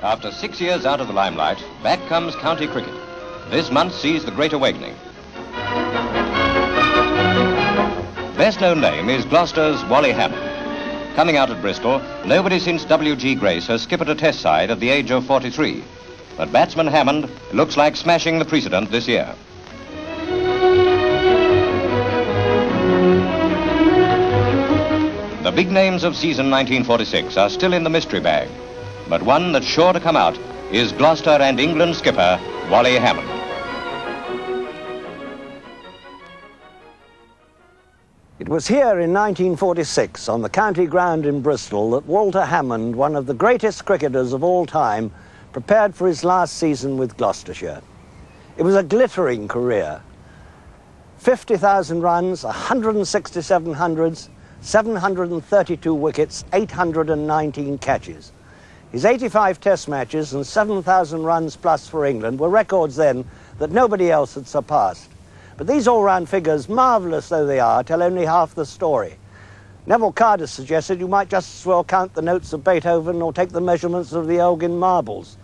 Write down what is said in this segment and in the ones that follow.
After 6 years out of the limelight, back comes county cricket. This month sees the Great Awakening. Best known name is Gloucester's Wally Hammond. Coming out at Bristol, nobody since W.G. Grace has skippered a test side at the age of 43. But batsman Hammond looks like smashing the precedent this year. The big names of season 1946 are still in the mystery bag. But one that's sure to come out is Gloucester and England skipper Wally Hammond. It was here in 1946, on the county ground in Bristol, that Walter Hammond, one of the greatest cricketers of all time, prepared for his last season with Gloucestershire. It was a glittering career. 50,000 runs, 167 hundreds, 732 wickets, 819 catches. His 85 test matches and 7,000 runs plus for England were records then that nobody else had surpassed. But these all-round figures, marvellous though they are, tell only half the story. Neville Carter suggested you might just as well count the notes of Beethoven or take the measurements of the Elgin marbles.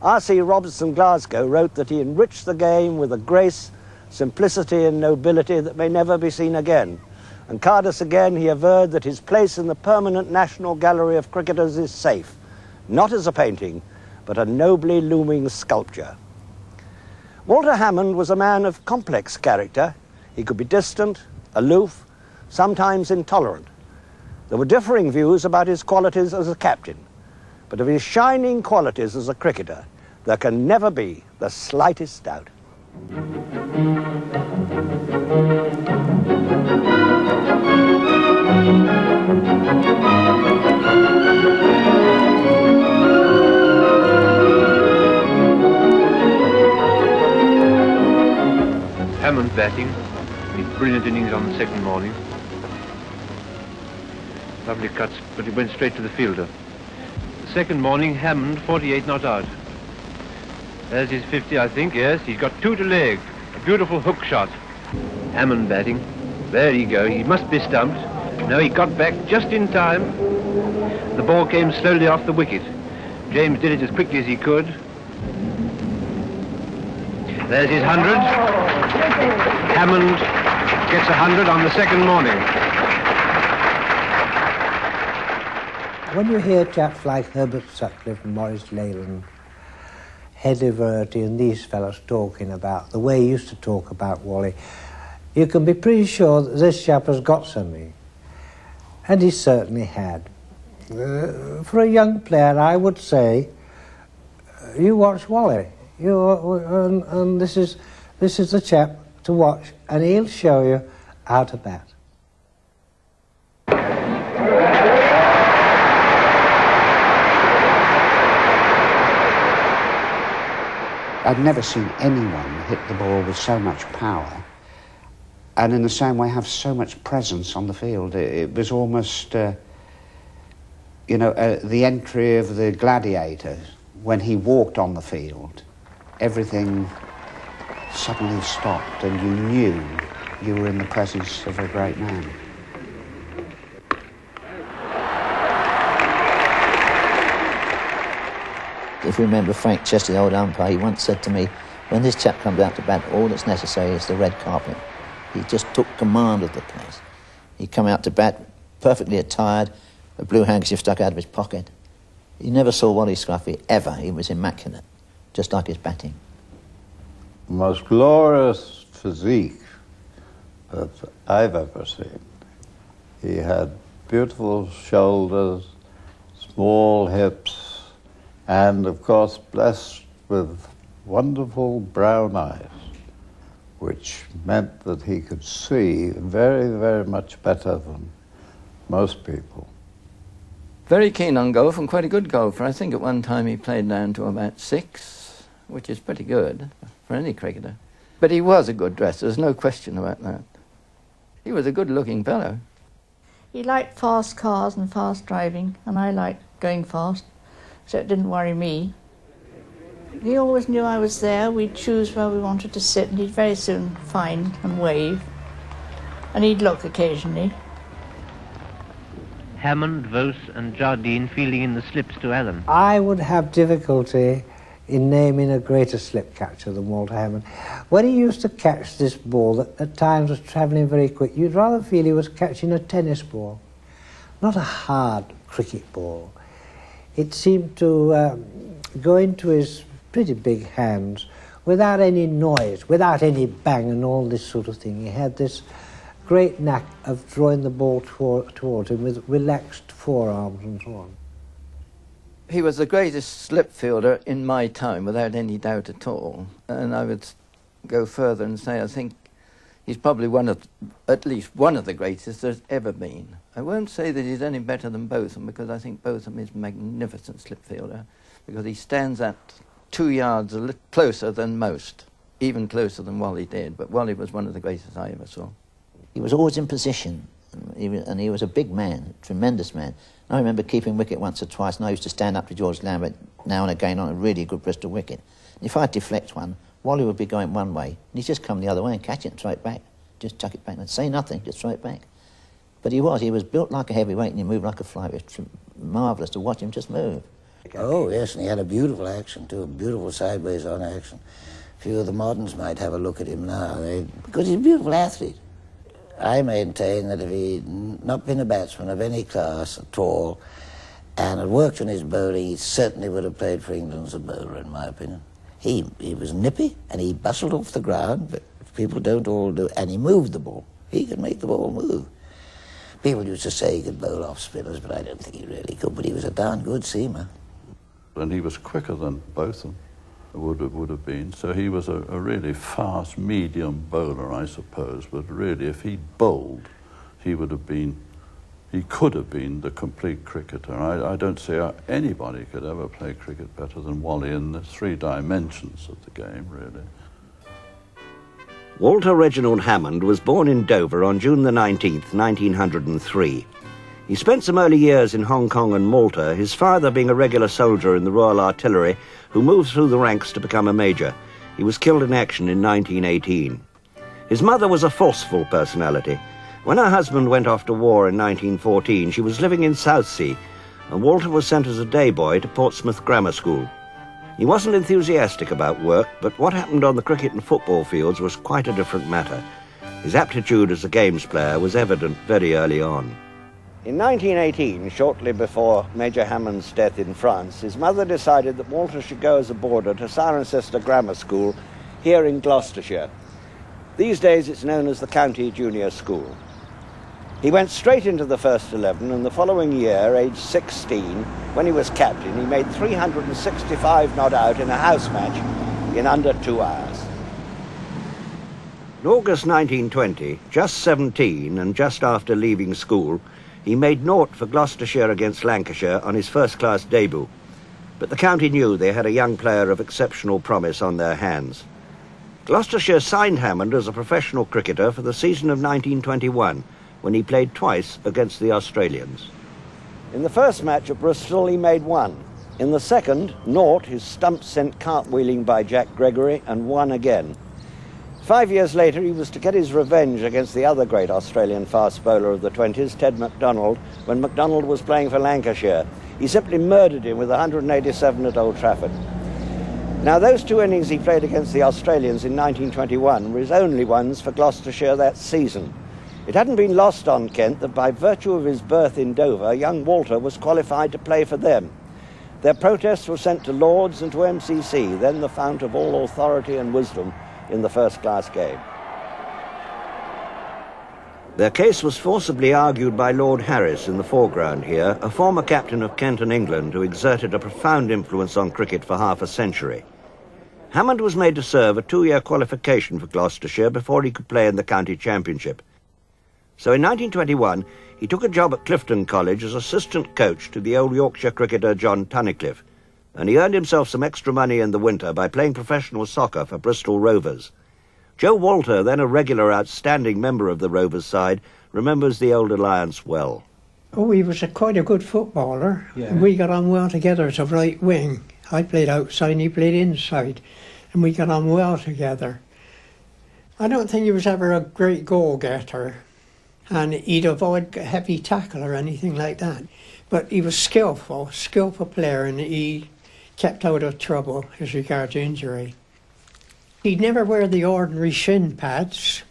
R.C. Robertson Glasgow wrote that he enriched the game with a grace, simplicity and nobility that may never be seen again. And Carter again, he averred that his place in the permanent National Gallery of Cricketers is safe, not as a painting, but a nobly looming sculpture. Walter Hammond was a man of complex character. He could be distant, aloof, sometimes intolerant. There were differing views about his qualities as a captain, but of his shining qualities as a cricketer, there can never be the slightest doubt. Hammond batting, his brilliant innings on the second morning. Lovely cuts, but it went straight to the fielder. The second morning, Hammond, 48 not out. There's his 50, I think, yes. He's got 2 to leg. A beautiful hook shot. Hammond batting. There you go. He must be stumped. No, he got back just in time. The ball came slowly off the wicket. James did it as quickly as he could. There's his 100. Hammond gets 100 on the second morning. When you hear chaps like Herbert Sutcliffe and Maurice Leyland, Hedley Verity and these fellows talking about the way he used to talk about Wally, you can be pretty sure that this chap has got something. And he certainly had. For a young player, I would say, you watch Wally. And this is the chap to watch, and he'll show you how to bat. I've never seen anyone hit the ball with so much power and in the same way have so much presence on the field. It was almost, the entry of the gladiator. When he walked on the field, everything suddenly stopped and you knew you were in the presence of a great man. If you remember Frank Chester, the old umpire, he once said to me, when this chap comes out to bat, all that's necessary is the red carpet. He just took command of the place. He'd come out to bat perfectly attired, a blue handkerchief stuck out of his pocket. You never saw Wally Scruffy, ever. He was immaculate, just like his batting. The most glorious physique that I've ever seen. He had beautiful shoulders, small hips, and, of course, blessed with wonderful brown eyes, which meant that he could see very, very much better than most people. Very keen on golf and quite a good golfer. I think at one time he played down to about 6, which is pretty good for any cricketer. But he was a good dresser, there's no question about that. He was a good-looking fellow. He liked fast cars and fast driving, and I liked going fast, so it didn't worry me. He always knew I was there. We'd choose where we wanted to sit, and he'd very soon find and wave. And he'd look occasionally. Hammond, Vos and Jardine fielding in the slips to Allen? I would have difficulty in naming a greater slip catcher than Walter Hammond. When he used to catch this ball that at times was travelling very quick, you'd rather feel he was catching a tennis ball, not a hard cricket ball. It seemed to go into his pretty big hands without any noise, without any bang and all this sort of thing. He had this great knack of drawing the ball towards him with relaxed forearms and so on. He was the greatest slip fielder in my time, without any doubt at all. And I would go further and say I think he's probably at least one of the greatest there's ever been. I won't say that he's any better than Botham, because I think Botham is a magnificent slip fielder, because he stands at 2 yards a little closer than most, even closer than Wally did. But Wally was one of the greatest I ever saw. He was always in position, and he was a big man, a tremendous man. I remember keeping wicket once or twice, and I used to stand up to George Lambert now and again on a really good Bristol wicket. And if I'd deflect one, Wally would be going one way, and he'd just come the other way and catch it and throw it back. Just chuck it back and say nothing, just throw it back. But he was built like a heavyweight and he moved like a fly. It was marvellous to watch him just move. Oh, yes, and he had a beautiful action, too, a beautiful sideways on action. A few of the moderns might have a look at him now, because he's a beautiful athlete. I maintain that if he'd not been a batsman of any class at all and had worked on his bowling, he certainly would have played for England as a bowler, in my opinion. He was nippy and he bustled off the ground, but people don't all do, and he moved the ball. He could make the ball move. People used to say he could bowl off spinners, but I don't think he really could, but he was a darn good seamer. And he was quicker than Botham would have been, so he was a really fast medium bowler, I suppose, but really if he'd bowled, he could have been the complete cricketer. I don't see how anybody could ever play cricket better than Wally in the 3 dimensions of the game, really. Walter Reginald Hammond was born in Dover on June the 19th, 1903. He spent some early years in Hong Kong and Malta, his father being a regular soldier in the Royal Artillery who moved through the ranks to become a major. He was killed in action in 1918. His mother was a forceful personality. When her husband went off to war in 1914, she was living in Southsea, and Walter was sent as a day boy to Portsmouth Grammar School. He wasn't enthusiastic about work, but what happened on the cricket and football fields was quite a different matter. His aptitude as a games player was evident very early on. In 1918, shortly before Major Hammond's death in France, his mother decided that Walter should go as a boarder to Cirencester Grammar School here in Gloucestershire. These days it's known as the County Junior School. He went straight into the first 11, and the following year, aged 16, when he was captain, he made 365 not out in a house match in under 2 hours. In August 1920, just 17 and just after leaving school, he made naught for Gloucestershire against Lancashire on his first-class debut. But the county knew they had a young player of exceptional promise on their hands. Gloucestershire signed Hammond as a professional cricketer for the season of 1921, when he played twice against the Australians. In the first match at Bristol, he made 1. In the second, naught, his stumps sent cartwheeling by Jack Gregory, and 1 again. 5 years later, he was to get his revenge against the other great Australian fast bowler of the 20s, Ted MacDonald, when MacDonald was playing for Lancashire. He simply murdered him with 187 at Old Trafford. Now, those 2 innings he played against the Australians in 1921 were his only ones for Gloucestershire that season. It hadn't been lost on Kent that by virtue of his birth in Dover, young Walter was qualified to play for them. Their protests were sent to Lords and to MCC, then the fount of all authority and wisdom in the first-class game. Their case was forcibly argued by Lord Harris in the foreground here, a former captain of Kent and England who exerted a profound influence on cricket for half a century. Hammond was made to serve a 2-year qualification for Gloucestershire before he could play in the county championship. So in 1921, he took a job at Clifton College as assistant coach to the old Yorkshire cricketer John Tunnicliffe, and he earned himself some extra money in the winter by playing professional soccer for Bristol Rovers. Joe Walter, then a regular outstanding member of the Rovers side, remembers the old alliance well. Oh, he was quite a good footballer. Yeah. We got on well together as a right wing. I played outside and he played inside, and we got on well together. I don't think he was ever a great goal-getter. and he'd avoid a heavy tackle or anything like that. But he was skillful player, and he kept out of trouble as regards injury. He'd never wear the ordinary shin pads.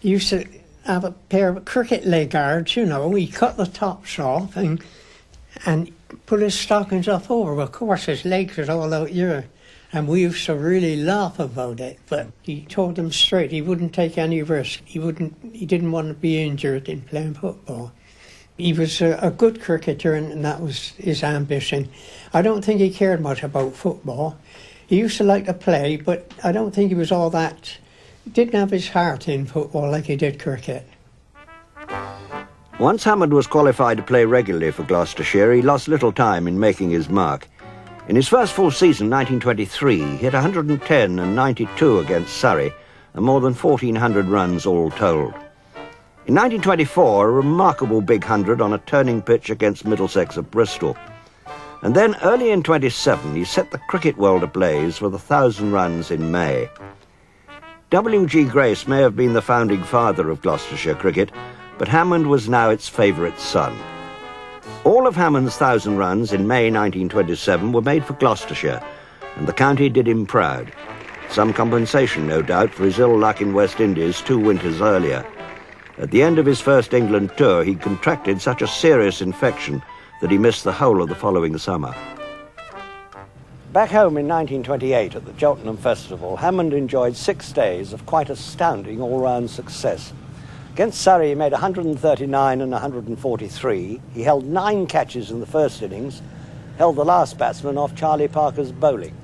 He used to have a pair of cricket leg guards, you know. He cut the tops off and put his stockings up over. Of course, his legs was all out here, and we used to really laugh about it. But he told them straight he wouldn't take any risk. He didn't want to be injured in playing football. He was a good cricketer, and that was his ambition. I don't think he cared much about football. He used to like to play, but I don't think he was all that. He didn't have his heart in football like he did cricket. Once Hammond was qualified to play regularly for Gloucestershire, he lost little time in making his mark. In his first full season, 1923, he hit 110 and 92 against Surrey, and more than 1,400 runs all told. In 1924, a remarkable big 100 on a turning pitch against Middlesex at Bristol. And then, early in 27, he set the cricket world ablaze with 1,000 runs in May. W.G. Grace may have been the founding father of Gloucestershire cricket, but Hammond was now its favourite son. All of Hammond's 1,000 runs in May 1927 were made for Gloucestershire, and the county did him proud. Some compensation, no doubt, for his ill luck in West Indies 2 winters earlier. At the end of his first England tour, he contracted such a serious infection that he missed the whole of the following summer. Back home in 1928 at the Cheltenham Festival, Hammond enjoyed 6 days of quite astounding all-round success. Against Surrey, he made 139 and 143. He held 9 catches in the first innings, held the last batsman off Charlie Parker's bowling.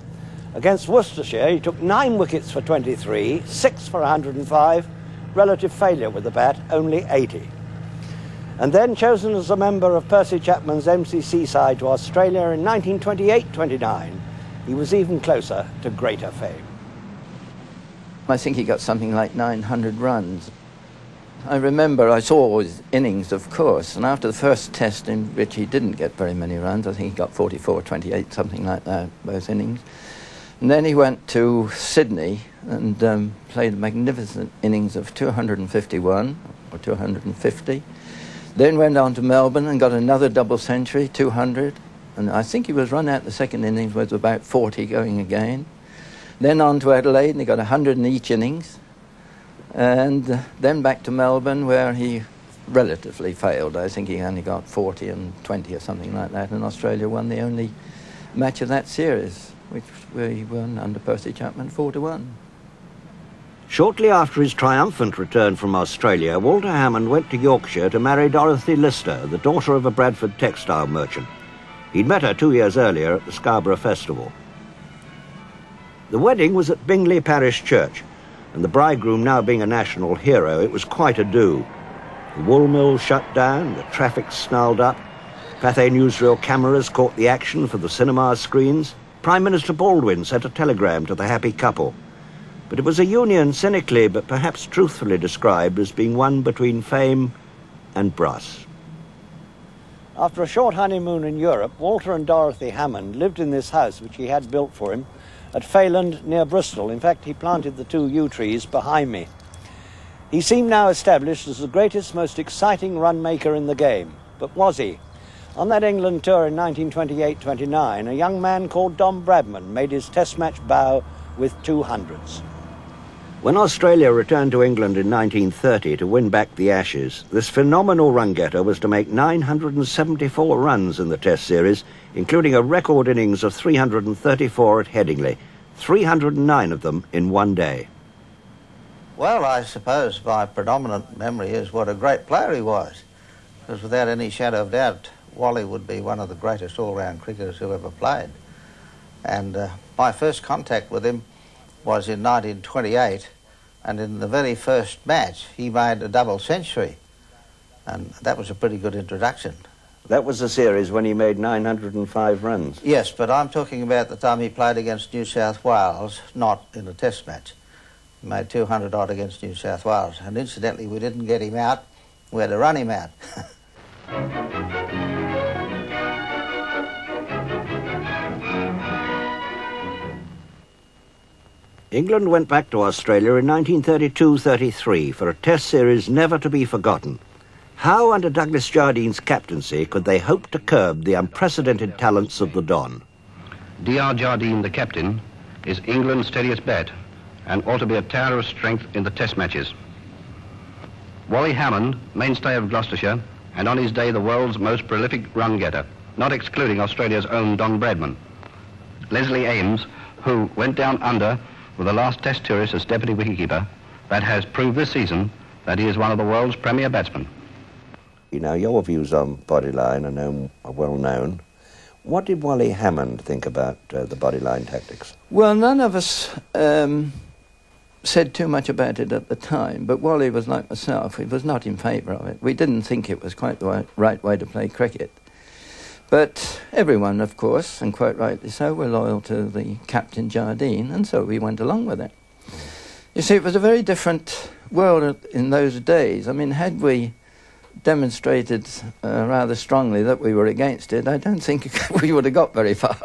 Against Worcestershire, he took 9 wickets for 23, 6 for 105, relative failure with the bat, only 80. And then chosen as a member of Percy Chapman's MCC side to Australia in 1928-29, he was even closer to greater fame. I think he got something like 900 runs. I remember I saw his innings, of course, and after the first test in which he didn't get very many runs, I think he got 44, 28, something like that, both innings. And then he went to Sydney and played a magnificent innings of 251 or 250. Then went on to Melbourne and got another double century, 200. And I think he was run out the second innings with about 40 going again. Then on to Adelaide, and he got 100 in each innings. And then back to Melbourne, where he relatively failed. I think he only got 40 and 20 or something like that. And Australia won the only match of that series, which we won under Percy Chapman 4-1. Shortly after his triumphant return from Australia, Walter Hammond went to Yorkshire to marry Dorothy Lister, the daughter of a Bradford textile merchant. He'd met her 2 years earlier at the Scarborough Festival. The wedding was at Bingley Parish Church, and the bridegroom now being a national hero, it was quite a do. The wool mill shut down, the traffic snarled up, Pathé newsreel cameras caught the action for the cinema screens. Prime Minister Baldwin sent a telegram to the happy couple. But it was a union cynically but perhaps truthfully described as being one between fame and brass. After a short honeymoon in Europe, Walter and Dorothy Hammond lived in this house which he had built for him at Fayland near Bristol. In fact, he planted the 2 yew trees behind me. He seemed now established as the greatest, most exciting run maker in the game. But was he? On that England tour in 1928-29, a young man called Donald Bradman made his test match bow with 200s. When Australia returned to England in 1930 to win back the Ashes, this phenomenal run-getter was to make 974 runs in the Test series, including a record innings of 334 at Headingley, 309 of them in one day. Well, I suppose my predominant memory is what a great player he was, because without any shadow of doubt, Wally would be one of the greatest all-round cricketers who ever played. And my first contact with him was in 1928, and in the very first match he made a double century, and that was a pretty good introduction. That was the series when he made 905 runs? Yes, but I'm talking about the time he played against New South Wales, not in a test match. He made 200 odd against New South Wales, and incidentally we didn't get him out, we had to run him out. England went back to Australia in 1932-33 for a test series never to be forgotten. How, under Douglas Jardine's captaincy, could they hope to curb the unprecedented talents of the Don? D.R. Jardine, the captain, is England's steadiest bat and ought to be a tower of strength in the test matches. Wally Hammond, mainstay of Gloucestershire, and on his day the world's most prolific run-getter, not excluding Australia's own Donald Bradman. Leslie Ames, who went down under with the last test tourist as deputy wicketkeeper, but has proved this season that he is one of the world's premier batsmen. You know, your views on bodyline are well known. What did Wally Hammond think about the bodyline tactics? Well, none of us said too much about it at the time, but Wally was like myself. He was not in favour of it. We didn't think it was quite the right way to play cricket. But everyone, of course, and quite rightly so, were loyal to the Captain Jardine, and so we went along with it. You see, it was a very different world in those days. I mean, had we demonstrated rather strongly that we were against it, I don't think we would have got very far.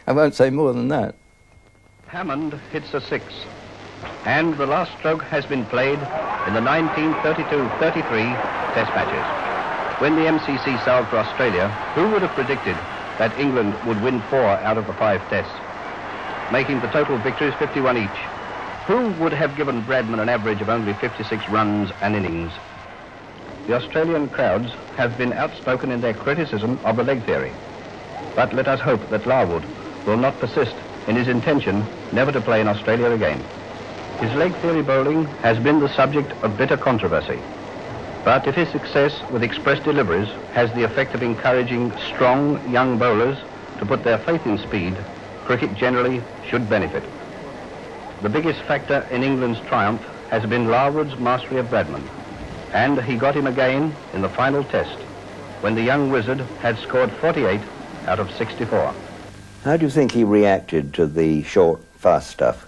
I won't say more than that. Hammond hits a 6, and the last stroke has been played in the 1932-33 Test matches. When the MCC sailed for Australia, who would have predicted that England would win 4 out of the 5 Tests, making the total victories 51 each? Who would have given Bradman an average of only 56 runs an innings? The Australian crowds have been outspoken in their criticism of the leg theory. But let us hope that Larwood will not persist in his intention never to play in Australia again. His leg theory bowling has been the subject of bitter controversy. But if his success with express deliveries has the effect of encouraging strong young bowlers to put their faith in speed, cricket generally should benefit. The biggest factor in England's triumph has been Larwood's mastery of Bradman, and he got him again in the final test, when the young wizard had scored 48 out of 64. How do you think he reacted to the short, fast stuff?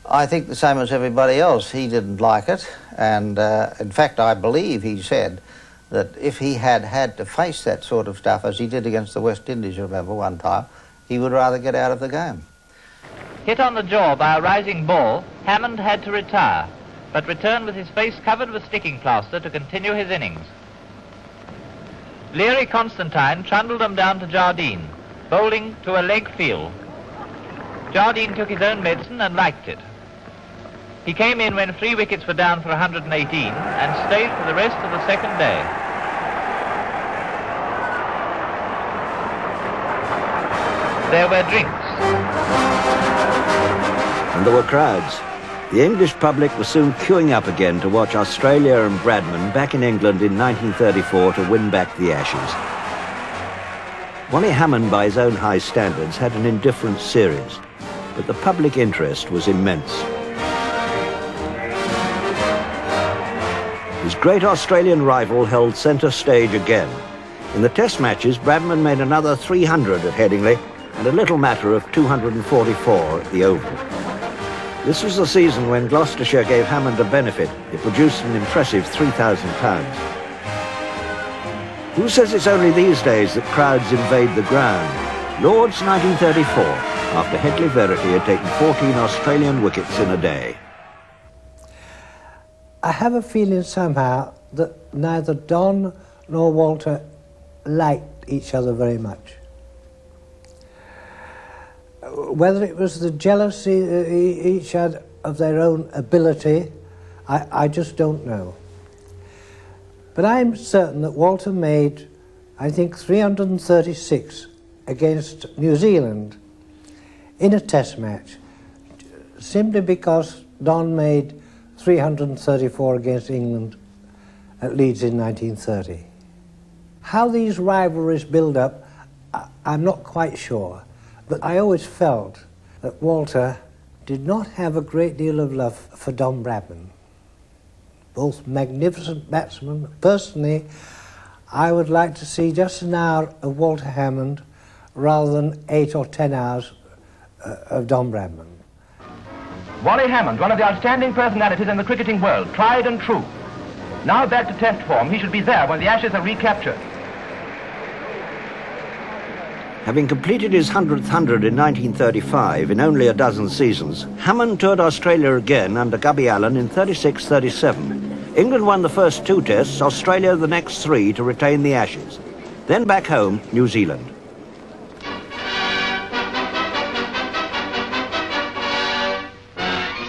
I think the same as everybody else. He didn't like it, and in fact I believe he said that if he had had to face that sort of stuff, as he did against the West Indies, you remember, one time, he would rather get out of the game. Hit on the jaw by a rising ball, Hammond had to retire, but returned with his face covered with sticking plaster to continue his innings. Leary Constantine trundled them down to Jardine, bowling to a leg field. Jardine took his own medicine and liked it. He came in when 3 wickets were down for 118 and stayed for the rest of the second day. There were drinks. And there were crowds. The English public was soon queuing up again to watch Australia and Bradman back in England in 1934 to win back the Ashes. Wally Hammond, by his own high standards, had an indifferent series, but the public interest was immense. His great Australian rival held centre stage again. In the Test matches, Bradman made another 300 at Headingley and a little matter of 244 at the Oval. This was the season when Gloucestershire gave Hammond a benefit. It produced an impressive £3,000. Who says it's only these days that crowds invade the ground? Lord's 1934, after Headley Verity had taken 14 Australian wickets in a day. I have a feeling somehow that neither Don nor Walter liked each other very much. Whether it was the jealousy each had of their own ability, I just don't know. But I'm certain that Walter made, I think, 336 against New Zealand in a Test match, simply because Don made 334 against England at Leeds in 1930. How these rivalries build up, I'm not quite sure, but I always felt that Walter did not have a great deal of love for Don Bradman. Both magnificent batsmen. Personally, I would like to see just an hour of Walter Hammond rather than 8 or 10 hours of Don Bradman. Wally Hammond, one of the outstanding personalities in the cricketing world, tried and true. Now back to Test form, he should be there when the Ashes are recaptured. Having completed his 100th 100 in 1935 in only a dozen seasons, Hammond toured Australia again under Gubby Allen in 36-37. England won the first 2 tests, Australia the next 3 to retain the Ashes. Then back home, New Zealand.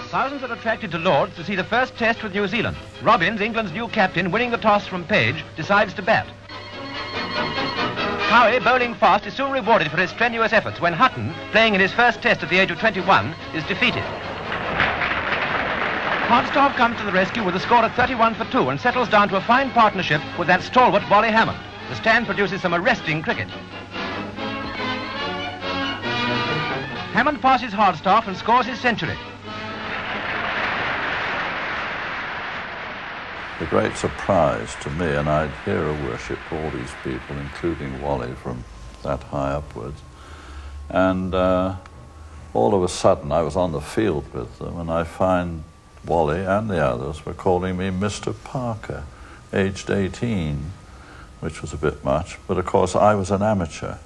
Thousands are attracted to Lord's to see the first test with New Zealand. Robbins, England's new captain, winning the toss from Page, decides to bat. Cowie, bowling fast, is soon rewarded for his strenuous efforts when Hutton, playing in his first test at the age of 21, is defeated. Hardstaff comes to the rescue with a score of 31 for 2 and settles down to a fine partnership with that stalwart Wally Hammond. The stand produces some arresting cricket. Hammond passes Hardstaff and scores his century. The great surprise to me, and I'd hero worship all these people, including Wally, from that high upwards. And all of a sudden I was on the field with them, and I find Wally and the others were calling me Mr. Parker, aged 18, which was a bit much. But of course I was an amateur,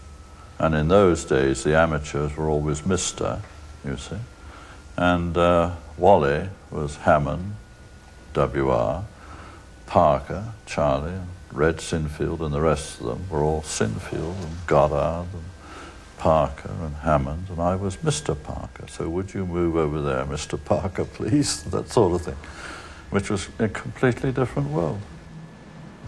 and in those days the amateurs were always Mr., you see. And Wally was Hammond, W.R., Parker, Charlie, and Red Sinfield, and the rest of them were all Sinfield and Goddard and Parker and Hammond, and I was Mr. Parker. So would you move over there, Mr. Parker, please? That sort of thing, which was a completely different world.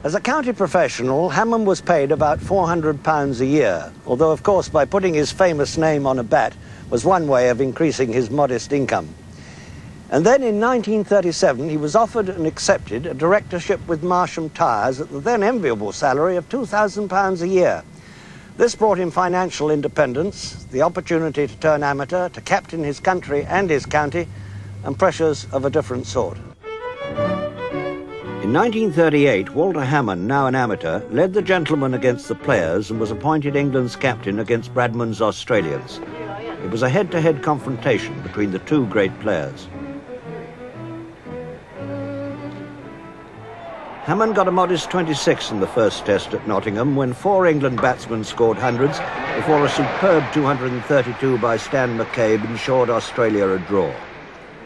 As a county professional, Hammond was paid about £400 a year, although, of course, by putting his famous name on a bat was one way of increasing his modest income. And then in 1937, he was offered and accepted a directorship with Marsham Tyres at the then enviable salary of £2,000 a year. This brought him financial independence, the opportunity to turn amateur, to captain his country and his county, and pressures of a different sort. In 1938, Walter Hammond, now an amateur, led the gentlemen against the players and was appointed England's captain against Bradman's Australians. It was a head-to-head confrontation between the two great players. Hammond got a modest 26 in the first test at Nottingham when 4 England batsmen scored hundreds before a superb 232 by Stan McCabe ensured Australia a draw.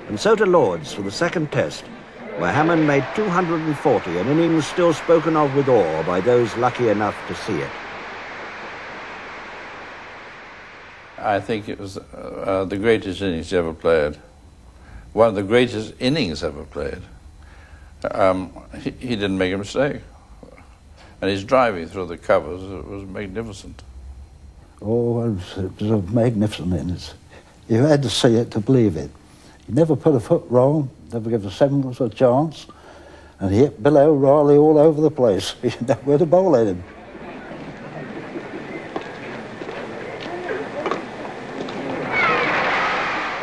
And so to Lord's for the second test, where Hammond made 240, an innings still spoken of with awe by those lucky enough to see it. I think it was the greatest innings ever played. One of the greatest innings ever played. He didn't make a mistake. And his driving through the covers was magnificent. Oh, it was a magnificent innings. You had to see it to believe it. He never put a foot wrong, never gave a semblance of a chance, and he hit Bill O'Reilly all over the place. He didn't know where to bowl at him.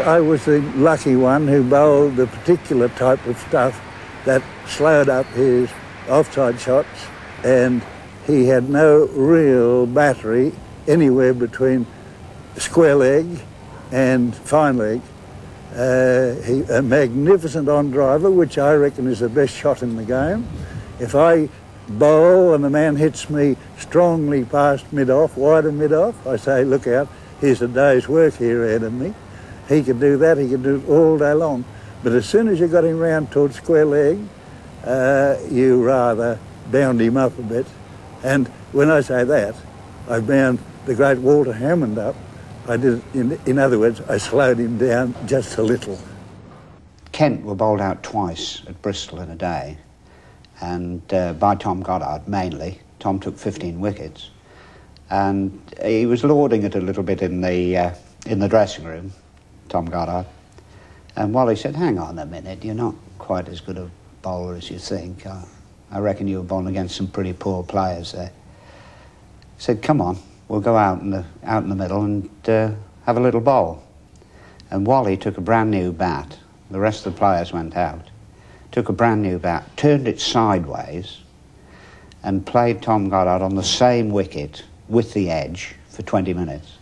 I was the lucky one who bowled the particular type of stuff that slowed up his offside shots, and he had no real battery anywhere between square leg and fine leg. A magnificent on-driver, which I reckon is the best shot in the game. If I bowl and the man hits me strongly past mid-off, wide of mid-off, I say, look out, here's a day's work here ahead of me. He can do that, he can do it all day long. But as soon as you got him round towards square leg, you rather bound him up a bit. And when I say that, I bound the great Walter Hammond up. I did, in other words, I slowed him down just a little. Kent were bowled out twice at Bristol in a day, and by Tom Goddard mainly. Tom took 15 wickets, and he was lauding it a little bit in the dressing room, Tom Goddard. And Wally said, hang on a minute, you're not quite as good a bowler as you think. I reckon you were bowling against some pretty poor players there. He said, come on, we'll go out in the middle and have a little bowl. And Wally took a brand new bat. The rest of the players went out. Took a brand new bat, turned it sideways, and played Tom Goddard on the same wicket with the edge for 20 minutes.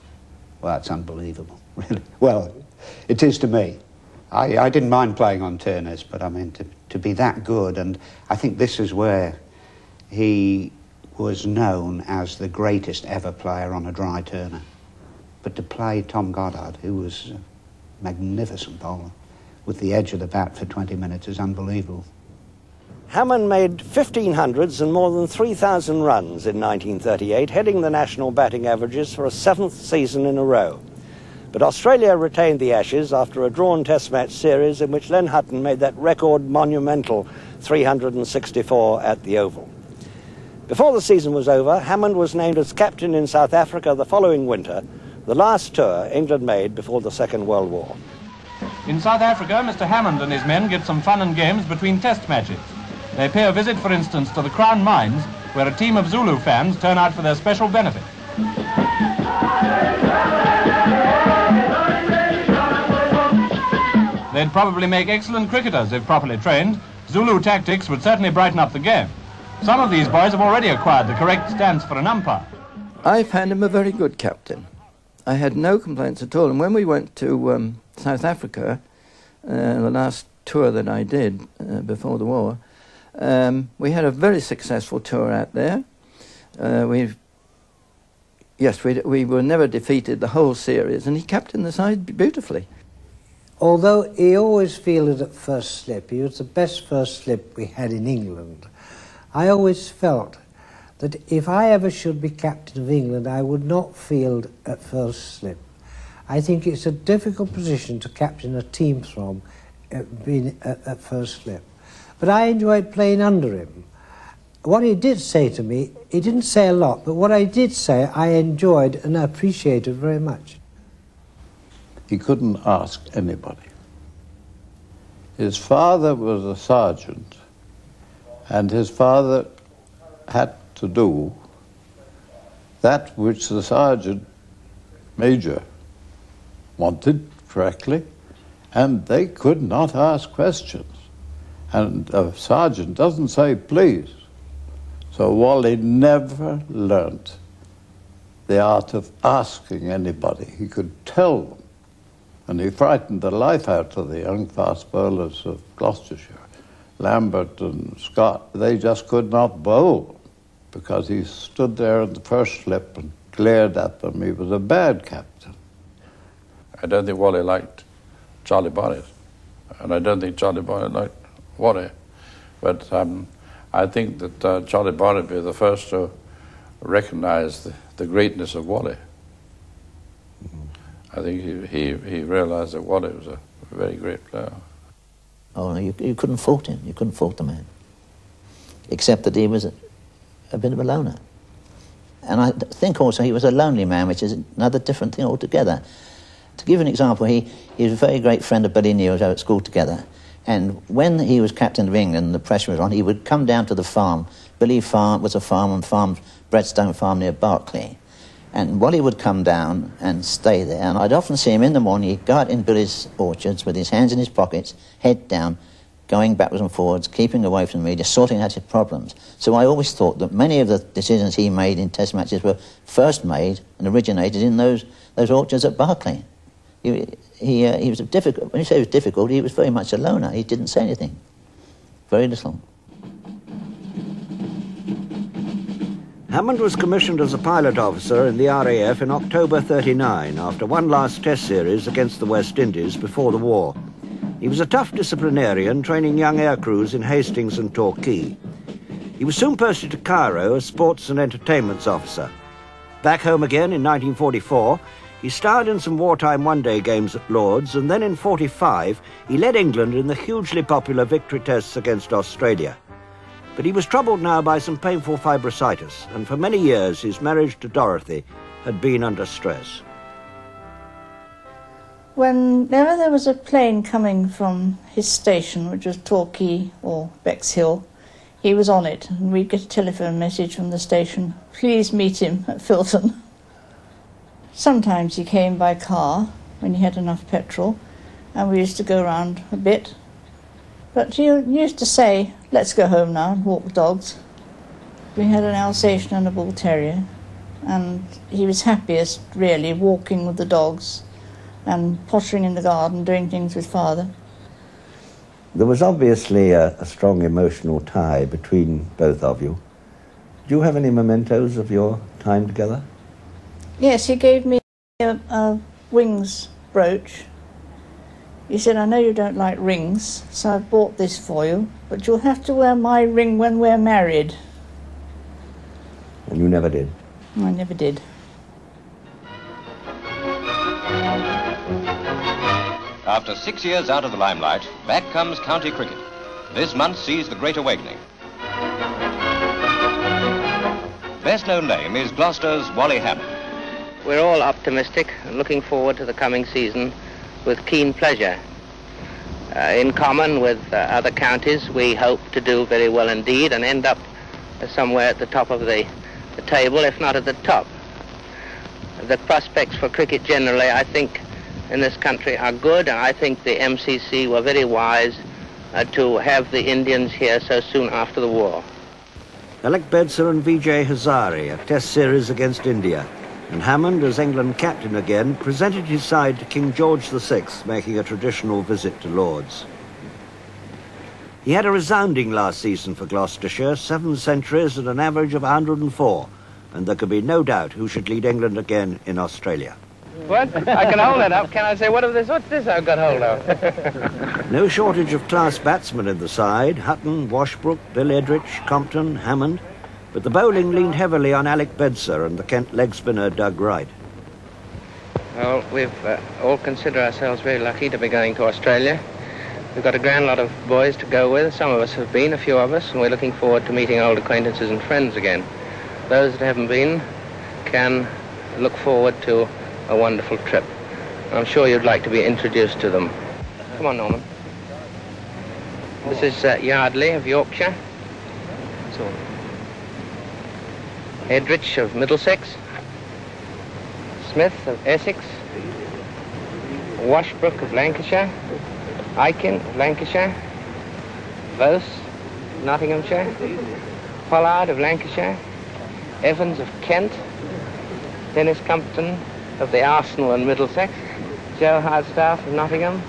Well, that's unbelievable, really. Well, it is to me. I didn't mind playing on turners, but I mean, to be that good, and I think this is where he was known as the greatest ever player on a dry turner. But to play Tom Goddard, who was a magnificent bowler, with the edge of the bat for 20 minutes is unbelievable. Hammond made 1500s and more than 3,000 runs in 1938, heading the national batting averages for a 7th season in a row. But Australia retained the Ashes after a drawn Test match series in which Len Hutton made that record monumental 364 at the Oval. Before the season was over, Hammond was named as captain in South Africa the following winter, the last tour England made before the Second World War. In South Africa, Mr. Hammond and his men get some fun and games between Test matches. They pay a visit, for instance, to the Crown Mines, where a team of Zulu fans turn out for their special benefit. They'd probably make excellent cricketers if properly trained. Zulu tactics would certainly brighten up the game. Some of these boys have already acquired the correct stance for an umpire. I found him a very good captain. I had no complaints at all. And when we went to South Africa, the last tour that I did before the war, we had a very successful tour out there. We were never defeated the whole series, and he captained the side beautifully. Although he always fielded at first slip, he was the best first slip we had in England. I always felt that if I ever should be captain of England, I would not field at first slip. I think it's a difficult position to captain a team from, being at first slip. But I enjoyed playing under him. What he did say to me, he didn't say a lot, but what I did say, I enjoyed and appreciated very much. He couldn't ask anybody. His father was a sergeant, and his father had to do that which the sergeant major wanted correctly, and they could not ask questions. And a sergeant doesn't say please. So Wally never learnt the art of asking anybody. He could tell them. And he frightened the life out of the young fast bowlers of Gloucestershire. Lambert and Scott, they just could not bowl because he stood there in the first slip and glared at them. He was a bad captain. I don't think Wally liked Charlie Bonnet, and I don't think Charlie Bonnet liked Wally. But I think that Charlie Bonnet was the first to recognize the greatness of Wally. I think he realized that Wally was a very great player. Oh, no, you couldn't fault him. You couldn't fault the man. Except that he was a bit of a loner. And I think also he was a lonely man, which is another different thing altogether. To give an example, he was a very great friend of Billy Neal's out at school together. And when he was captain of England and the pressure was on, he would come down to the farm. Billy Farm was a farm on Breadstone Farm near Berkeley. And Wally would come down and stay there, and I'd often see him in the morning. He'd go out in Billy's orchards with his hands in his pockets, head down, going backwards and forwards, keeping away from the media, sorting out his problems. So I always thought that many of the decisions he made in Test matches were first made and originated in those orchards at Berkeley. He was difficult. When you say he was difficult, he was very much a loner. He didn't say anything. Very little. Hammond was commissioned as a pilot officer in the RAF in October '39 after one last Test series against the West Indies before the war. He was a tough disciplinarian, training young air crews in Hastings and Torquay. He was soon posted to Cairo as sports and entertainments officer. Back home again in 1944, he starred in some wartime one-day games at Lord's, and then in '45 he led England in the hugely popular victory tests against Australia. But he was troubled now by some painful fibrositis, and for many years his marriage to Dorothy had been under stress. Whenever there was a plane coming from his station, which was Torquay or Bexhill, he was on it, and we'd get a telephone message from the station, please meet him at Filton. Sometimes he came by car when he had enough petrol, and we used to go round a bit. But he used to say, let's go home now and walk the dogs. We had an Alsatian and a Bull Terrier, and he was happiest, really, walking with the dogs and pottering in the garden, doing things with Father. There was obviously a strong emotional tie between both of you. Do you have any mementos of your time together? Yes, he gave me a wings brooch. He said, I know you don't like rings, so I've bought this for you, but you'll have to wear my ring when we're married. And you never did? I never did. After 6 years out of the limelight, back comes county cricket. This month sees the Great Awakening. Best known name is Gloucester's Wally Hammond. We're all optimistic and looking forward to the coming season with keen pleasure. In common with other counties, we hope to do very well indeed and end up somewhere at the top of the table, if not at the top. The prospects for cricket generally, I think, in this country are good, and I think the MCC were very wise to have the Indians here so soon after the war. Alec Bedser and Vijay Hazare, a test series against India. And Hammond, as England captain again, presented his side to King George VI, making a traditional visit to Lord's. He had a resounding last season for Gloucestershire, 7 centuries and an average of 104, and there could be no doubt who should lead England again in Australia. What? I can hold it up. Can I say, what's this I've got hold of? No shortage of class batsmen in the side: Hutton, Washbrook, Bill Edrich, Compton, Hammond. But the bowling leaned heavily on Alec Bedser and the Kent leg spinner Doug Wright. Well, we've all consider ourselves very lucky to be going to Australia. We've got a grand lot of boys to go with. Some of us have been, a few of us, and we're looking forward to meeting old acquaintances and friends again. Those that haven't been can look forward to a wonderful trip. I'm sure you'd like to be introduced to them. Come on, Norman. This is Yardley of Yorkshire. So, Edrich of Middlesex. Smith of Essex. Washbrook of Lancashire. Aiken of Lancashire. Vose, Nottinghamshire. Pollard of Lancashire. Evans of Kent. Dennis Compton of the Arsenal and Middlesex. Joe Hardstaff of Nottingham.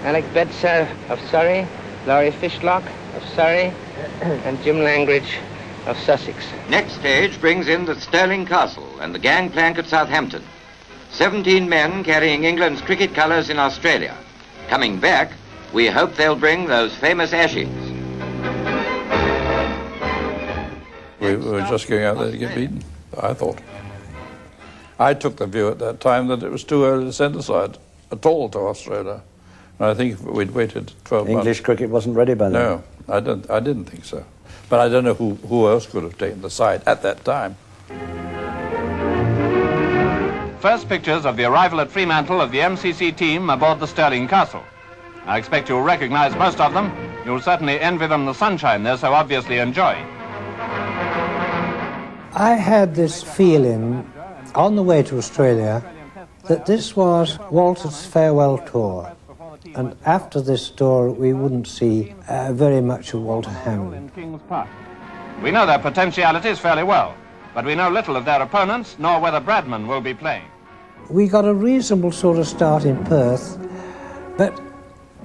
Alec Bedser of Surrey. Laurie Fishlock of Surrey. And Jim Langridge of Sussex. Next stage brings in the Stirling Castle and the gangplank at Southampton. 17 men carrying England's cricket colours in Australia. Coming back, we hope they'll bring those famous Ashes. We were just going out there to get beaten, I thought. I took the view at that time that it was too early to send a side at all to Australia. And I think if we'd waited 12 months... English cricket wasn't ready by then? No, I didn't think so. But I don't know who else could have taken the side at that time. First pictures of the arrival at Fremantle of the MCC team aboard the Stirling Castle. I expect you'll recognise most of them. You'll certainly envy them the sunshine they're so obviously enjoying. I had this feeling on the way to Australia that this was Walter's farewell tour. And after this tour, we wouldn't see very much of Walter Hammond. We know their potentialities fairly well, but we know little of their opponents, nor whether Bradman will be playing. We got a reasonable sort of start in Perth, but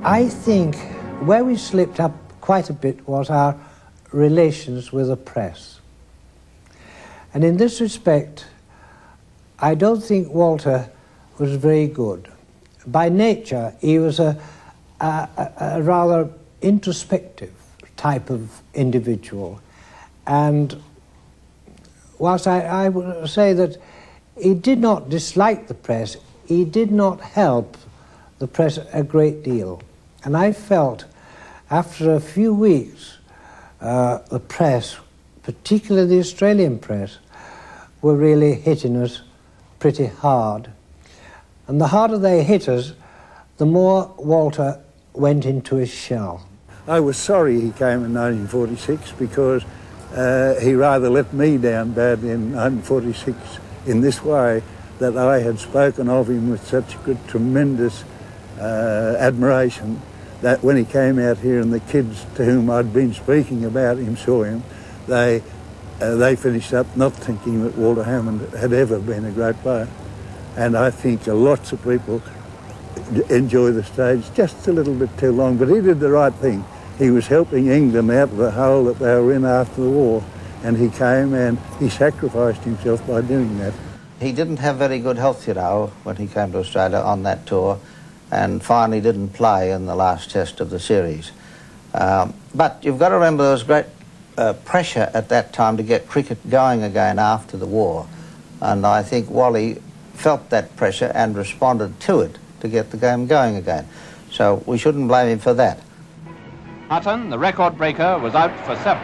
I think where we slipped up quite a bit was our relations with the press. And in this respect, I don't think Walter was very good. By nature, he was a rather introspective type of individual. And whilst I would say that he did not dislike the press, he did not help the press a great deal. And I felt after a few weeks, the press, particularly the Australian press, were really hitting us pretty hard. And the harder they hit us, the more Walter went into his shell. I was sorry he came in 1946 because he rather let me down badly in 1946 in this way, that I had spoken of him with such good, tremendous admiration that when he came out here and the kids to whom I'd been speaking about him saw him, they finished up not thinking that Walter Hammond had ever been a great player. And I think lots of people enjoy the stage just a little bit too long, but he did the right thing. He was helping England out of the hole that they were in after the war, and he came and he sacrificed himself by doing that. He didn't have very good health, you know, when he came to Australia on that tour. and finally didn't play in the last test of the series. But you've got to remember there was great pressure at that time to get cricket going again after the war, and I think Wally felt that pressure and responded to it to get the game going again. So we shouldn't blame him for that. Hutton, the record breaker, was out for 7.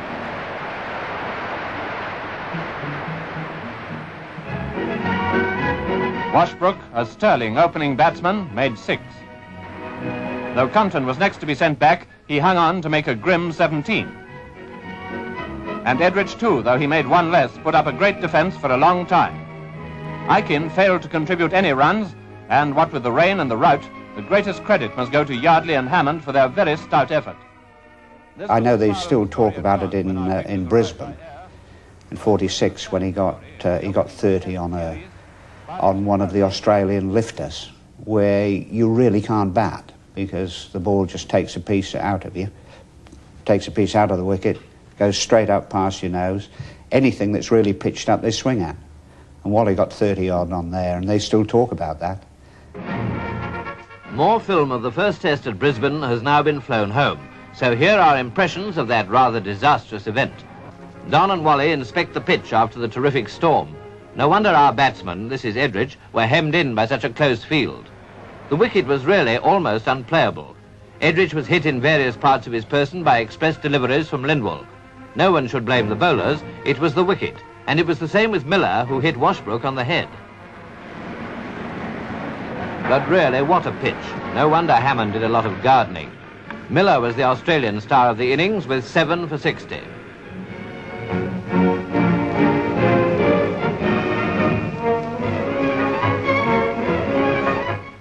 Washbrook, a sterling opening batsman, made 6. Though Compton was next to be sent back, he hung on to make a grim 17. And Edridge too, though he made 1 less, put up a great defence for a long time. Aikin failed to contribute any runs, and what with the rain and the rout, the greatest credit must go to Yardley and Hammond for their very stout effort. I know they still talk about it in Brisbane in '46 when he got 30 on one of the Australian lifters, where you really can't bat because the ball just takes a piece out of you, takes a piece out of the wicket, goes straight up past your nose. Anything that's really pitched up, they swing at. And Wally got 30 odd on there, and they still talk about that. More film of the first test at Brisbane has now been flown home, so here are impressions of that rather disastrous event. Don and Wally inspect the pitch after the terrific storm. No wonder our batsmen, this is Edridge, were hemmed in by such a close field. The wicket was really almost unplayable. Edridge was hit in various parts of his person by express deliveries from Lindwall. No one should blame the bowlers, it was the wicket, and it was the same with Miller, who hit Washbrook on the head. But really, what a pitch. No wonder Hammond did a lot of gardening. Miller was the Australian star of the innings with 7 for 60.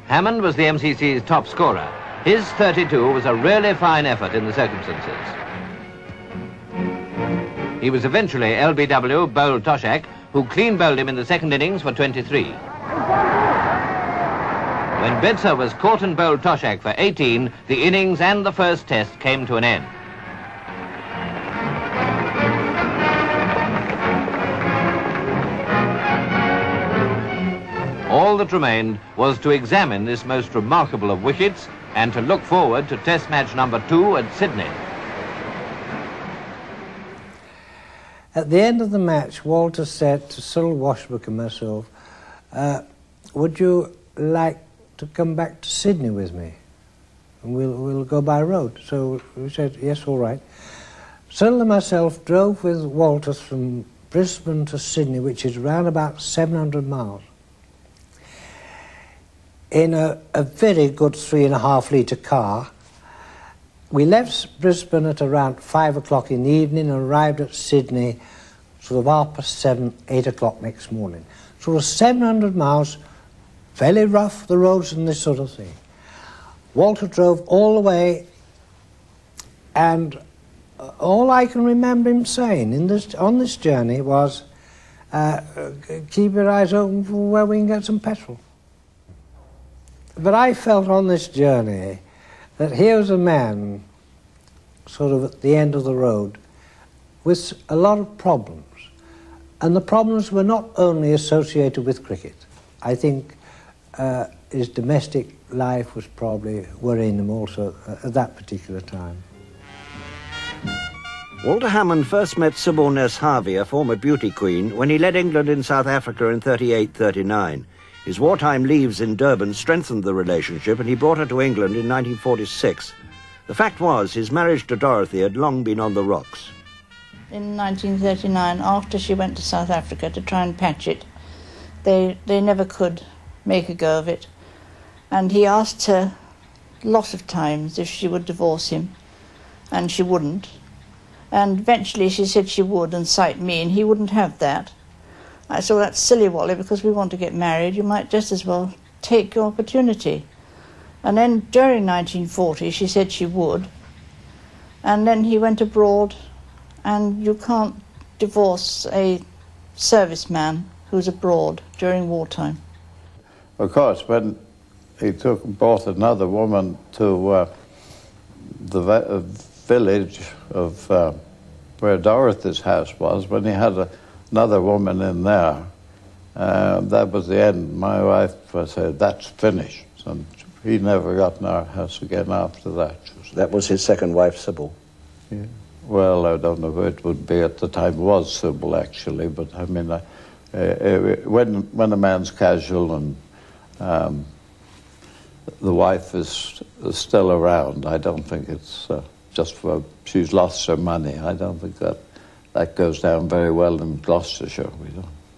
Hammond was the MCC's top scorer. His 32 was a really fine effort in the circumstances. He was eventually LBW bowled Toshak, who clean bowled him in the second innings for 23. When Bedser was caught and bowled Toshak for 18, the innings and the first test came to an end. All that remained was to examine this most remarkable of wickets and to look forward to Test match number 2 at Sydney. At the end of the match, Walter said to Cyril Washbrook and myself, would you like to come back to Sydney with me? And we'll go by road. So we said, yes, all right. Cyril and myself drove with Walter from Brisbane to Sydney, which is around about 700 miles. In a very good 3.5 litre car. We left Brisbane at around 5 o'clock in the evening and arrived at Sydney sort of 7:30, 8 o'clock next morning. So it was 700 miles, fairly rough, the roads and this sort of thing. Walter drove all the way, and all I can remember him saying on this journey was, keep your eyes open for where we can get some petrol. But I felt on this journey that here was a man sort of at the end of the road with a lot of problems. And the problems were not only associated with cricket. I think his domestic life was probably worrying him also at that particular time. Walter Hammond first met Sybil Ness Harvey, a former beauty queen, when he led England in South Africa in 38-39. His wartime leaves in Durban strengthened the relationship, and he brought her to England in 1946. The fact was, his marriage to Dorothy had long been on the rocks. In 1939, after she went to South Africa to try and patch it, they never could make a go of it. And he asked her a lot of times if she would divorce him, and she wouldn't. And eventually she said she would and cite me, and he wouldn't have that. I said, well, that's silly, Wally, because we want to get married. You might just as well take your opportunity. And then during 1940, she said she would. And then he went abroad, and you can't divorce a serviceman who's abroad during wartime. Of course, when he brought another woman to the village of where Dorothy's house was, when he had another woman in there, that was the end. My wife said, that's finished. And he never got in our house again after that. That was his second wife, Sybil. Yeah. Well, I don't know who it would be at the time. It was Sybil, actually, but I mean, when a man's casual and the wife is still around, I don't think it's just for she's lost her money. I don't think that goes down very well in Gloucestershire. We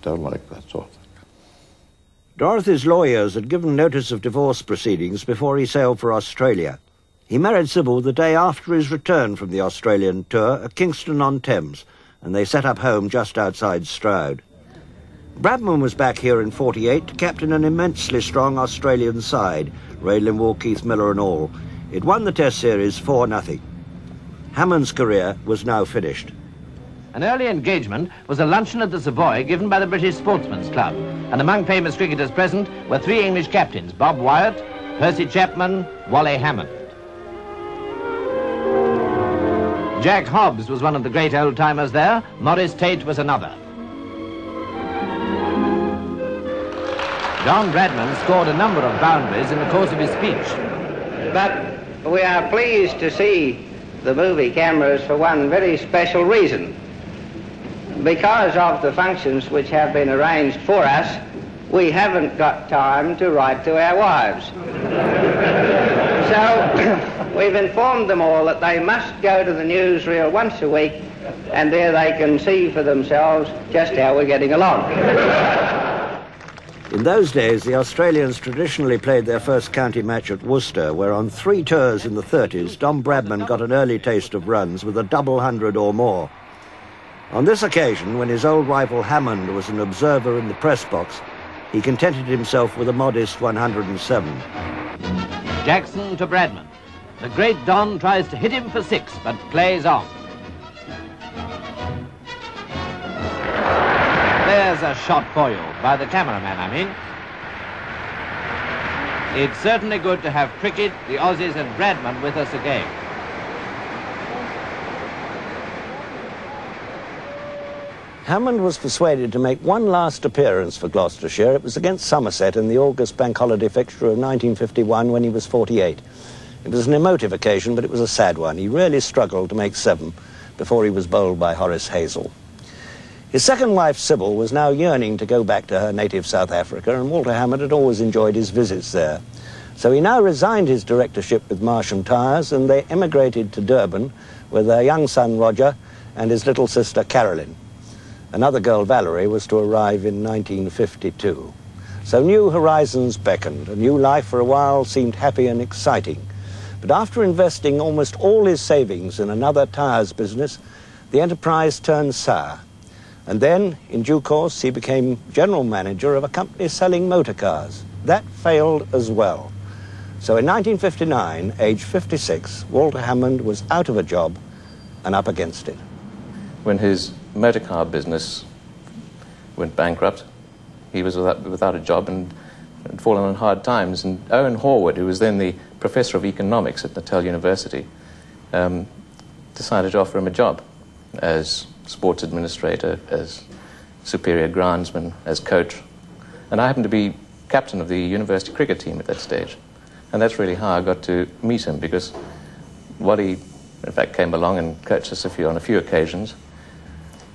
don't like that sort of thing. Dorothy's lawyers had given notice of divorce proceedings before he sailed for Australia. He married Sybil the day after his return from the Australian tour at Kingston-on-Thames, and they set up home just outside Stroud. Bradman was back here in '48 to captain an immensely strong Australian side, Ray Linwall, Keith Miller and all. It won the Test Series 4-0. Hammond's career was now finished. An early engagement was a luncheon at the Savoy given by the British Sportsman's Club, and among famous cricketers present were 3 English captains, Bob Wyatt, Percy Chapman, Wally Hammond. Jack Hobbs was one of the great old-timers there. Maurice Tate was another. Donald Bradman scored a number of boundaries in the course of his speech. But we are pleased to see the movie cameras for one very special reason. Because of the functions which have been arranged for us, we haven't got time to write to our wives. So we've informed them all that they must go to the newsreel once a week, and there they can see for themselves just how we're getting along. In those days, the Australians traditionally played their first county match at Worcester, where on 3 tours in the 30s, Don Bradman got an early taste of runs with a double 100 or more. On this occasion, when his old rival Hammond was an observer in the press box, he contented himself with a modest 107. Jackson to Bradman. The great Don tries to hit him for 6, but plays on. There's a shot for you, by the cameraman, I mean. It's certainly good to have cricket, the Aussies and Bradman with us again. Hammond was persuaded to make one last appearance for Gloucestershire. It was against Somerset in the August bank holiday fixture of 1951 when he was 48. It was an emotive occasion, but it was a sad one. He really struggled to make 7 before he was bowled by Horace Hazell. His second wife, Sybil, was now yearning to go back to her native South Africa, and Walter Hammond had always enjoyed his visits there. So he now resigned his directorship with Marsham Tyres, and they emigrated to Durban with their young son, Roger, and his little sister, Carolyn. Another girl, Valerie, was to arrive in 1952. So new horizons beckoned. A new life for a while seemed happy and exciting. But after investing almost all his savings in another tyres business, the enterprise turned sour. And then, in due course, he became general manager of a company selling motor cars. That failed as well. So in 1959, age 56, Walter Hammond was out of a job and up against it. When his motor car business went bankrupt, he was without a job and had fallen on hard times. And Owen Horwood, who was then the professor of economics at Natal University, decided to offer him a job as sports administrator, as superior groundsman, as coach. And I happened to be captain of the university cricket team at that stage. And that's really how I got to meet him, because Wally, in fact, came along and coached us on a few occasions.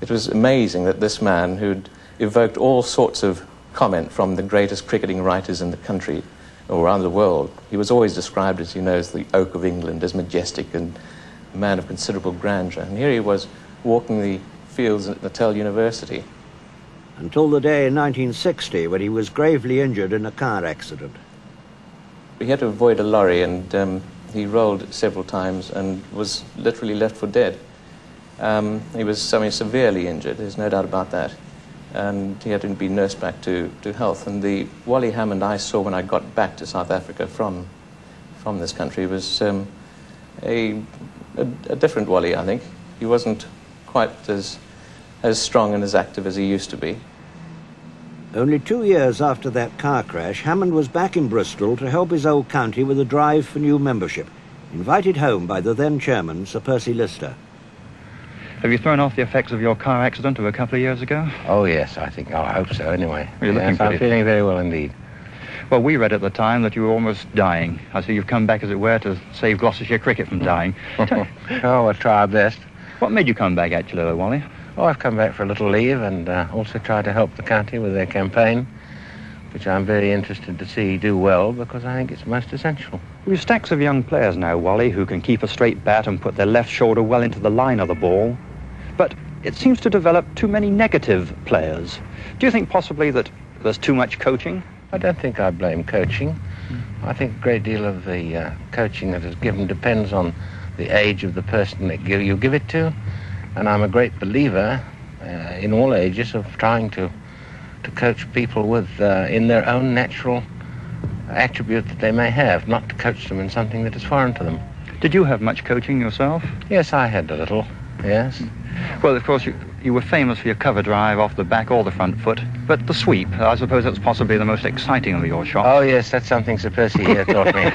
It was amazing that this man, who'd evoked all sorts of comment from the greatest cricketing writers in the country or around the world, he was always described, as you know, as the Oak of England, as majestic and a man of considerable grandeur. And here he was, walking the fields at Natal University. Until the day in 1960 when he was gravely injured in a car accident. He had to avoid a lorry, and he rolled several times and was literally left for dead. He was severely injured, there's no doubt about that. And he had to be nursed back to health. And the Wally Hammond I saw when I got back to South Africa from this country was a different Wally, I think. He wasn't quite as strong and as active as he used to be. Only 2 years after that car crash, Hammond was back in Bristol to help his old county with a drive for new membership, invited home by the then chairman, Sir Percy Lister. Have you thrown off the effects of your car accident of a couple of years ago? Oh, yes, I hope so, anyway. Well, you're looking I'm feeling very well indeed. Well, we read at the time that you were almost dying. I see you've come back, as it were, to save Gloucestershire cricket from dying. Oh, we'll try our best. What made you come back, actually, though, Wally? Oh, I've come back for a little leave and also try to help the county with their campaign, which I'm very interested to see do well because I think it's most essential. We've stacks of young players now, Wally, who can keep a straight bat and put their left shoulder well into the line of the ball. But it seems to develop too many negative players. Do you think possibly that there's too much coaching? I don't think I blame coaching. I think a great deal of the coaching that is given depends on the age of the person that you give it to. And I'm a great believer in all ages of trying to coach people with in their own natural attribute that they may have, not to coach them in something that is foreign to them. Did you have much coaching yourself? Yes, I had a little, yes. Well, of course, you were famous for your cover drive off the back or the front foot, but the sweep, I suppose that's possibly the most exciting of your shots. Oh, yes, that's something Sir Percy here taught me.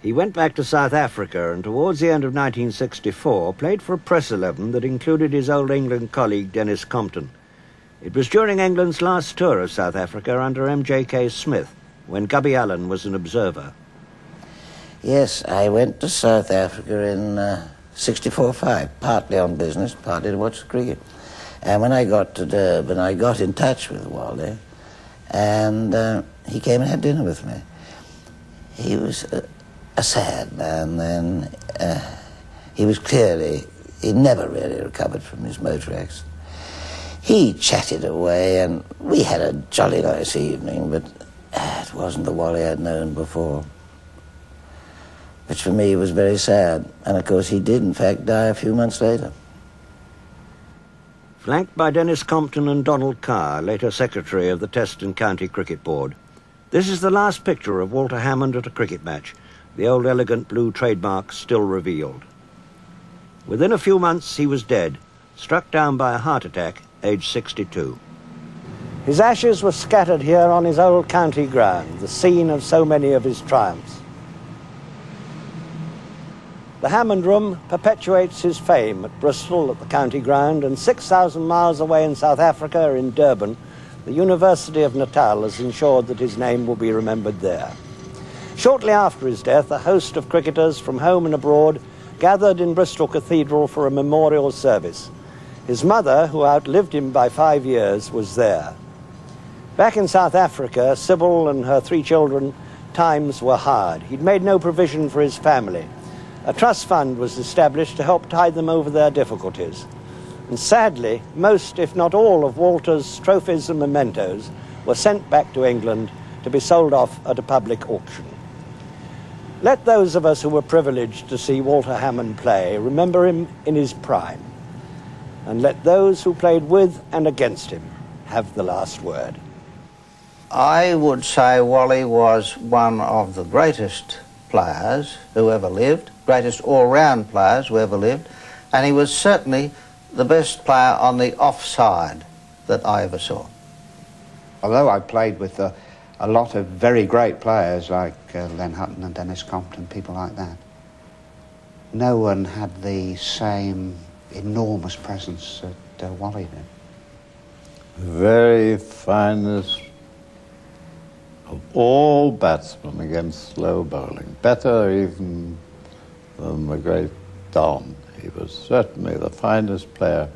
He went back to South Africa and towards the end of 1964 played for a press 11 that included his old England colleague Dennis Compton. It was during England's last tour of South Africa under M.J.K. Smith, when Gubby Allen was an observer. Yes, I went to South Africa in 64-5, partly on business, partly to watch the cricket. And when I got to Durban, I got in touch with Wally, and he came and had dinner with me. He was a sad man then. He never really recovered from his motor accident. He chatted away, and we had a jolly nice evening, but it wasn't the Wally I'd known before. Which for me was very sad. And of course he did in fact die a few months later. Flanked by Dennis Compton and Donald Carr, later secretary of the Test and County Cricket Board. This is the last picture of Walter Hammond at a cricket match, the old elegant blue trademark still revealed. Within a few months he was dead, struck down by a heart attack, aged 62. His ashes were scattered here on his old county ground, the scene of so many of his triumphs. The Hammond Room perpetuates his fame at Bristol at the county ground, and 6,000 miles away in South Africa, in Durban, the University of Natal has ensured that his name will be remembered there. Shortly after his death, a host of cricketers from home and abroad gathered in Bristol Cathedral for a memorial service. His mother, who outlived him by 5 years, was there. Back in South Africa, Sybil and her 3 children, times were hard. He'd made no provision for his family. A trust fund was established to help tide them over their difficulties. And sadly, most, if not all, of Walter's trophies and mementos were sent back to England to be sold off at a public auction. Let those of us who were privileged to see Walter Hammond play remember him in his prime. And let those who played with and against him have the last word. I would say Wally was one of the greatest players who ever lived, greatest all-round players who ever lived, and he was certainly the best player on the offside that I ever saw. Although I played with a lot of very great players like Len Hutton and Dennis Compton, people like that, no one had the same enormous presence that Wally did. Very finest of all batsmen against slow bowling, better even than the great Don. He was certainly the finest player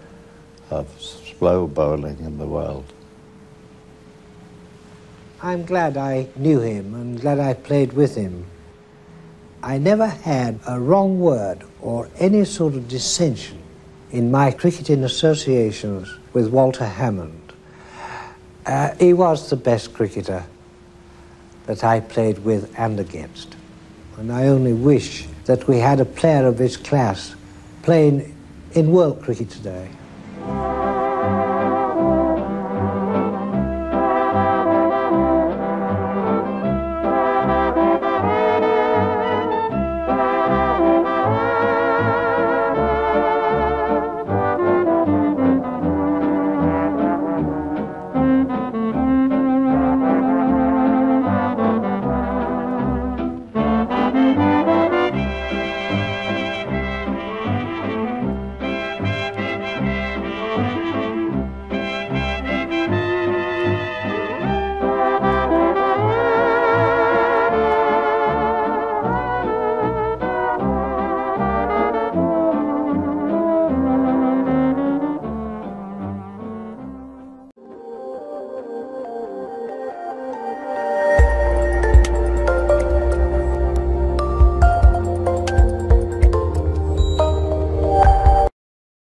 of slow bowling in the world. I'm glad I knew him and glad I played with him. I never had a wrong word or any sort of dissension in my cricketing associations with Walter Hammond. He was the best cricketer that I played with and against. And I only wish that we had a player of his class playing in world cricket today.